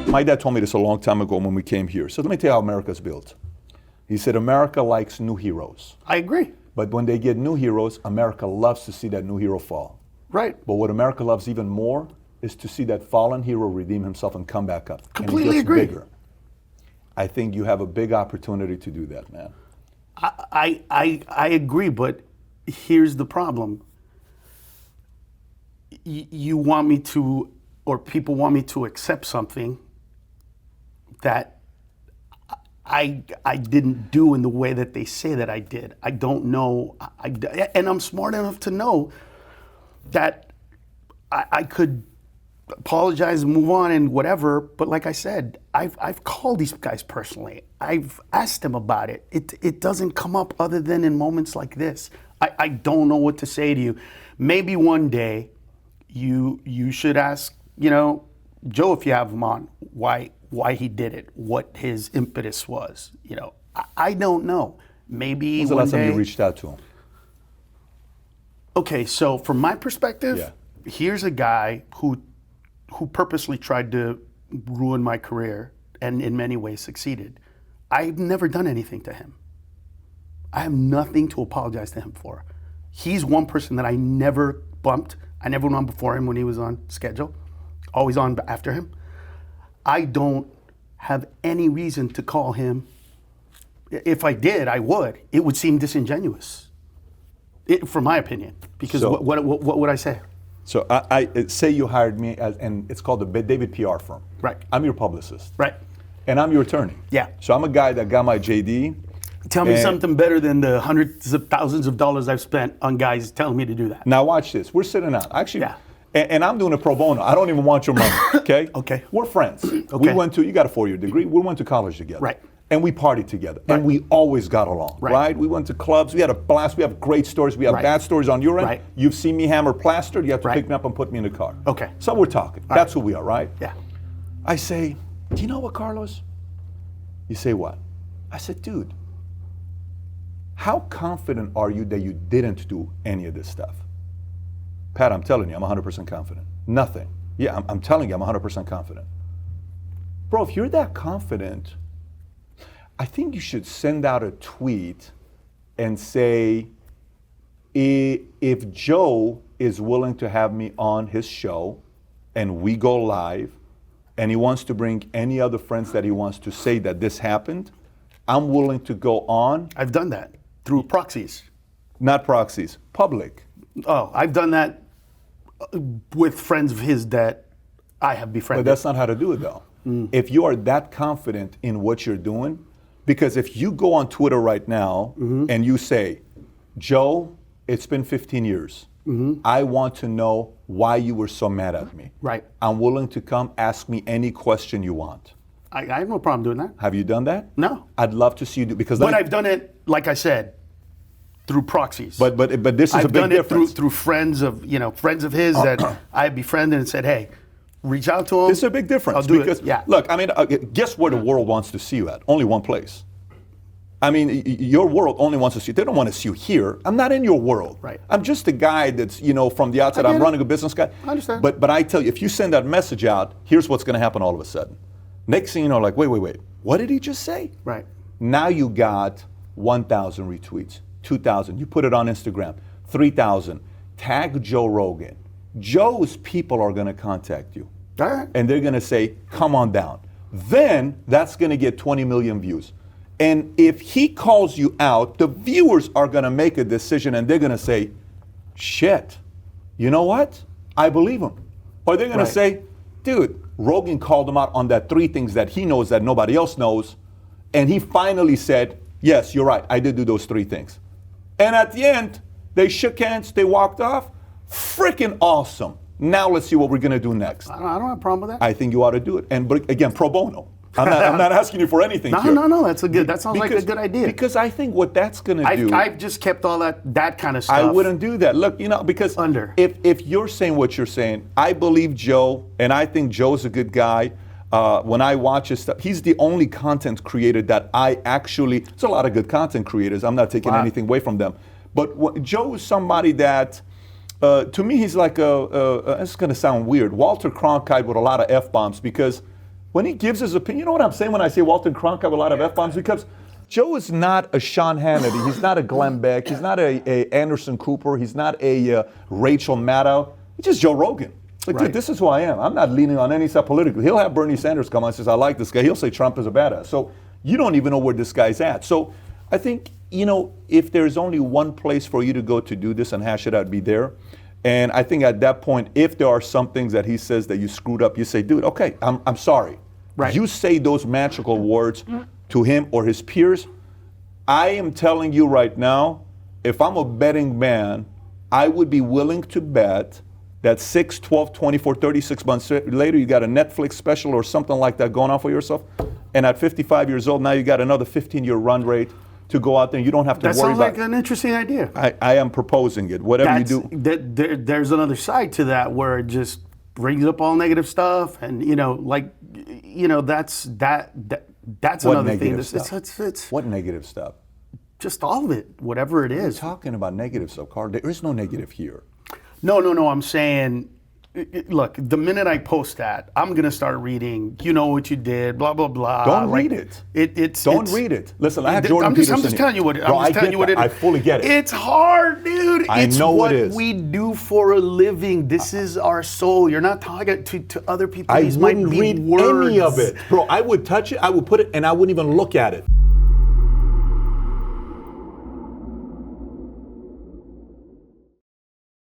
My dad told me this a long time ago when we came here. So let me tell you how America's built. He said, America likes new heroes. I agree. But when they get new heroes, America loves to see that new hero fall. Right. But what America loves even more is to see that fallen hero redeem himself and come back up. Completely and he gets agree. bigger. I think you have a big opportunity to do that, man. I agree, but here's the problem. You want me to, or people want me to accept something that I didn't do in the way that they say that I did. I don't know, and I'm smart enough to know that I could apologize and move on and whatever, but like I said, I've called these guys personally. I've asked them about it. It doesn't come up other than in moments like this. I don't know what to say to you. Maybe one day you should ask, Joe, if you have him on, why he did it, what his impetus was. I don't know. Maybe When's the one last time day. you reached out to him? Okay, so from my perspective, Yeah. here's a guy who purposely tried to ruin my career and in many ways succeeded. I've never done anything to him. I have nothing to apologize to him for. He's one person that I never bumped. I never went on before him when he was on schedule, always on after him. I don't have any reason to call him. If I did, I would. It would seem disingenuous, from my opinion, because So- what would I say? So I say you hired me, and it's called the David PR firm. Right. I'm your publicist. Right. And I'm your attorney. Yeah. So I'm a guy that got my JD. Tell me And- something better than the hundreds of thousands of dollars I've spent on guys telling me to do that. Now watch this. We're sitting out. Actually, Yeah. and I'm doing it pro bono. I don't even want your money, okay? Okay. We're friends. Okay. You got a 4-year degree. We went to college together. Right. And we partied together. Right. And we always got along, Right. right? We went to clubs. We had a blast. We have great stories. We have Right. bad stories on your end. Right. You've seen me hammer plastered. You have to Right. pick me up and put me in the car. Okay. So we're talking. That's who we are, right? Yeah. I say, do you know what, Carlos? You say what? I said, dude, how confident are you that you didn't do any of this stuff? Pat, I'm telling you, I'm 100% confident. Nothing. Yeah, I'm telling you, I'm 100% confident. Bro, if you're that confident, I think you should send out a tweet and say, if Joe is willing to have me on his show and we go live and he wants to bring any other friends that he wants to say that this happened, I'm willing to go on. I've done that through proxies. Not proxies, public. Oh, I've done that with friends of his that I have But befriended. that's not how to do it though. If you are that confident in what you're doing, because if you go on Twitter right now and you say, Joe, it's been 15 years. I want to know why you were so mad at me. Right. I'm willing to come ask me any question you want. I have no problem doing that. Have you done that? No. I'd love to see you do because But I've done it, like I said, through proxies. but this is I've a big done difference. it through friends of his that I befriended and said, hey, reach out to him. It's a big difference I'll do because it. Yeah. look, I mean, guess where the world wants to see you at? Only one place. I mean, your world only wants to see you. They don't want to see you here. I'm not in your world. Right. I'm just a guy that's, from the outside, I get I'm it. running a business guy. I understand. But I tell you, if you send that message out, here's what's going to happen all of a sudden. Next thing you know, like, wait, what did he just say? Right. Now you got 1,000 retweets, 2,000. You put it on Instagram, 3,000. Tag Joe Rogan. Joe's people are going to contact you. All right. And they're going to say, come on down. Then that's going to get 20 million views. And if he calls you out, the viewers are going to make a decision and they're going to say, shit, you know what? I believe him. Or they're going Right. to say, dude, Rogan called him out on that 3 things that he knows that nobody else knows. And he finally said, yes, you're right. I did do those 3 things. And at the end, they shook hands, they walked off. Freaking awesome. Now let's see what we're going to do next. I don't have a problem with that. I think you ought to do it. And but again, pro bono. I'm not asking you for anything here. No. That sounds like a good idea. Because I think what that's going to do. I've just kept all that kind of stuff. I wouldn't do that. Look, because if you're saying what you're saying, I believe Joe, and I think Joe's a good guy. When I watch his stuff, he's the only content creator that I actually. There's a lot of good content creators. I'm not taking anything away from them, but Joe is somebody that. To me, he's like it's going to sound weird, Walter Cronkite with a lot of F-bombs because When he gives his opinion, you know what I'm saying when I say Walter Cronkite have a lot of F-bombs? Because Joe is not a Sean Hannity. He's not a Glenn Beck. He's not a Anderson Cooper. He's not a Rachel Maddow. He's just Joe Rogan. Like, dude, this is who I am. I'm not leaning on any side politically. He'll have Bernie Sanders come on and says, I like this guy. He'll say Trump is a badass. So you don't even know where this guy's at. So I think, if there's only one place for you to go to do this and hash it out, be there. And I think at that point, if there are some things that he says that you screwed up, you say, dude, okay, I'm sorry. Right. You say those magical words to him or his peers. I am telling you right now, if I'm a betting man, I would be willing to bet that 6, 12, 24, 36 months later, you got a Netflix special or something like that going on for yourself. And at 55 years old, now you got another 15-year run rate to go out there. You don't have to worry about. That sounds like an interesting idea. I am proposing it. Whatever you do. There's another side to that where it just brings up all negative stuff, and that's What another thing. negative stuff? It's What negative stuff? just all of it, whatever it is. Talking about negative stuff, Carl. There is no negative here. No. I'm saying, look, the minute I post that, I'm gonna start reading. You know what you did, blah blah blah. Don't read it. Don't read it. Listen, I have Jordan Peterson. I'm just telling you what. I fully get it. It's hard, dude. I know what it is. we do for a living. This is our soul. You're not talking to other people. I These might wouldn't be read words. any of it, bro. I would touch it. I would put it, and I wouldn't even look at it.